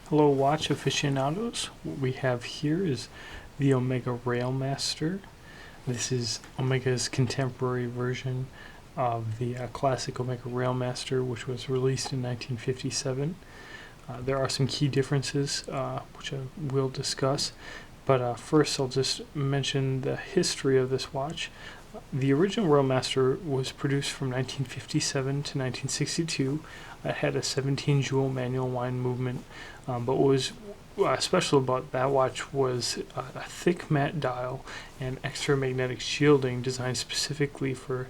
Hello watch aficionados. What we have here is the Omega Railmaster. This is Omega's contemporary version of the classic Omega Railmaster, which was released in 1957. There are some key differences, which I will discuss, but first I'll just mention the history of this watch. The original Railmaster was produced from 1957 to 1962. It had a 17 joule manual wind movement, but what was special about that watch was a thick matte dial and extra magnetic shielding designed specifically for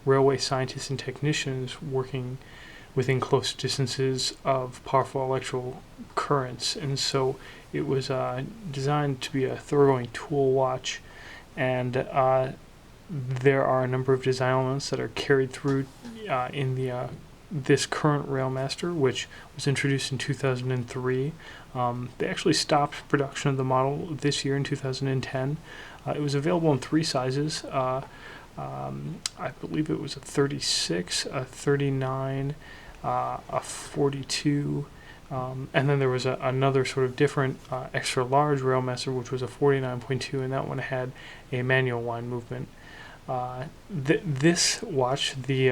railway scientists and technicians working within close distances of powerful electrical currents. And so it was designed to be a thoroughgoing tool watch, and there are a number of design elements that are carried through in the this current Railmaster, which was introduced in 2003. They actually stopped production of the model this year in 2010. It was available in three sizes. I believe it was a 36, a 39, a 42, and then there was another sort of different extra large Railmaster, which was a 49.2, and that one had a manual wind movement. This watch, the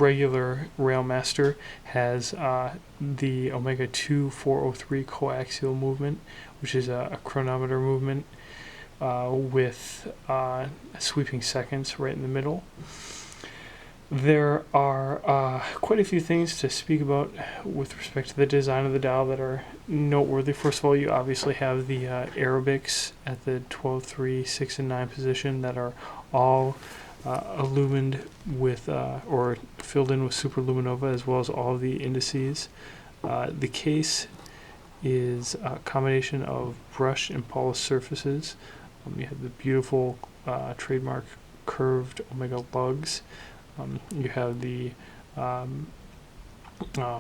regular Railmaster, has the Omega 2403 Co-Axial Movement, which is a chronometer movement with sweeping seconds right in the middle. There are quite a few things to speak about with respect to the design of the dial that are noteworthy. First of all, you obviously have the Arabics at the 12, 3, 6, and 9 position that are all illumined with or filled in with superluminova, as well as all of the indices. The case is a combination of brushed and polished surfaces. You have the beautiful trademark curved Omega lugs. You have the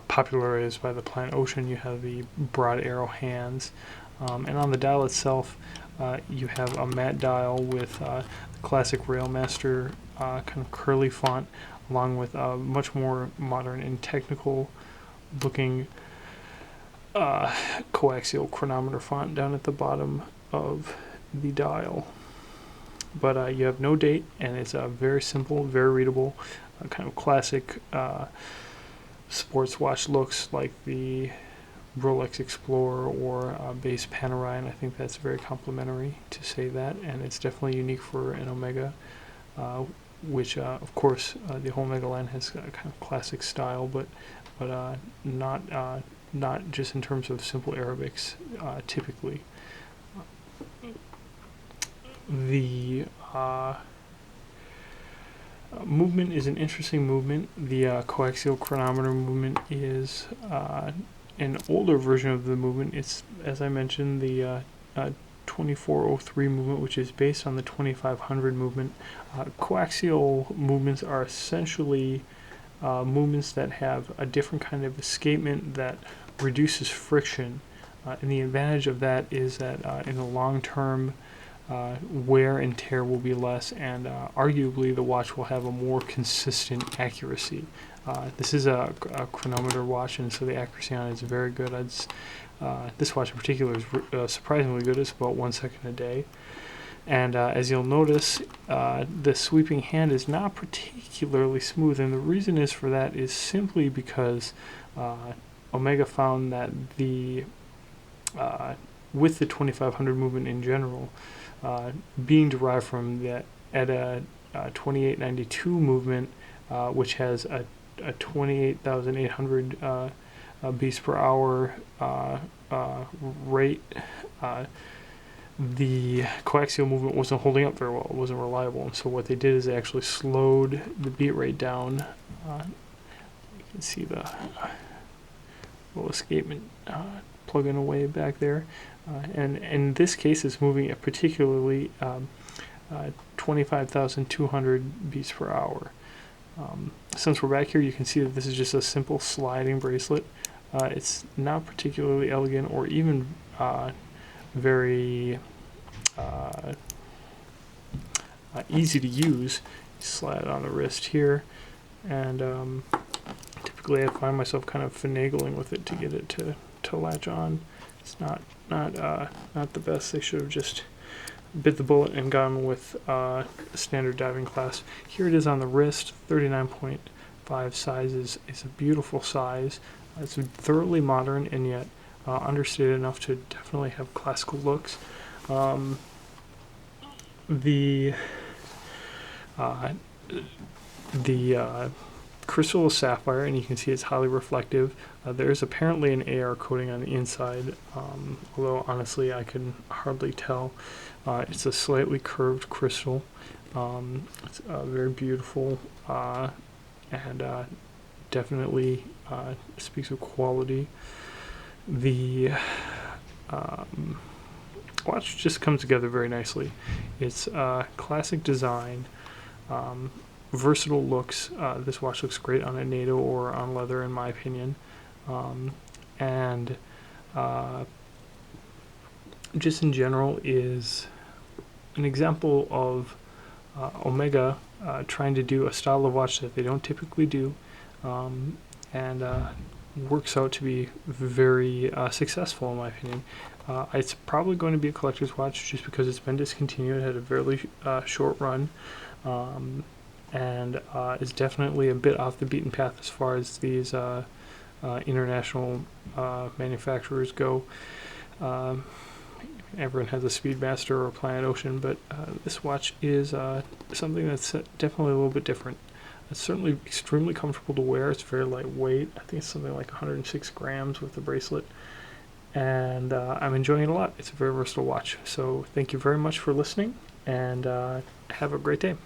popularized by the Planet Ocean. You have the broad arrow hands, and on the dial itself, you have a matte dial with the classic Railmaster kind of curly font, along with a much more modern and technical looking coaxial chronometer font down at the bottom of the dial. But you have no date, and it's very simple, very readable, kind of classic sports watch looks like the Rolex Explorer or base Panerai. I think that's very complimentary to say that, and it's definitely unique for an Omega, which of course the whole Omega line has a kind of classic style, but not just in terms of simple Arabics typically. The movement is an interesting movement. The coaxial chronometer movement is an older version of the movement. It's, as I mentioned, the 2403 movement, which is based on the 2500 movement. Coaxial movements are essentially movements that have a different kind of escapement that reduces friction. And the advantage of that is that in the long term, wear and tear will be less, and arguably the watch will have a more consistent accuracy. This is a chronometer watch, and so the accuracy on it is very good. This watch in particular is surprisingly good. It's about 1 second a day. And as you'll notice, the sweeping hand is not particularly smooth, and the reason is for that is simply because Omega found that with the 2500 movement in general, being derived from the ETA 2892 movement, which has a 28,800 beats per hour rate, the coaxial movement wasn't holding up very well. It wasn't reliable, and so what they did is they actually slowed the beat rate down. You can see the little escapement plugging away back there. And in this case, it's moving at particularly 25,200 beats per hour. Since we're back here, you can see that this is just a simple sliding bracelet. It's not particularly elegant or even very easy to use. You slide it on the wrist here, and typical basically I find myself kind of finagling with it to get it to latch on. It's not the best. They should have just bit the bullet and gone with standard diving class. Here it is on the wrist. 39.5 size is a beautiful size. It's thoroughly modern and yet understated enough to definitely have classical looks. The crystal is sapphire, and you can see it's highly reflective. There's apparently an AR coating on the inside, although honestly I can hardly tell. It's a slightly curved crystal. It's very beautiful and definitely speaks of quality. The watch just comes together very nicely. It's classic design, versatile looks. This watch looks great on a Nato or on leather, in my opinion, and just in general is an example of Omega trying to do a style of watch that they don't typically do, and works out to be very successful, in my opinion. It's probably going to be a collector's watch just because it's been discontinued. It had a fairly short run, and is definitely a bit off the beaten path as far as these international manufacturers go. Everyone has a Speedmaster or a Planet Ocean, but this watch is something that's definitely a little bit different. It's certainly extremely comfortable to wear. It's very lightweight. I think it's something like 106 grams with the bracelet, and I'm enjoying it a lot. It's a very versatile watch. So thank you very much for listening, and have a great day.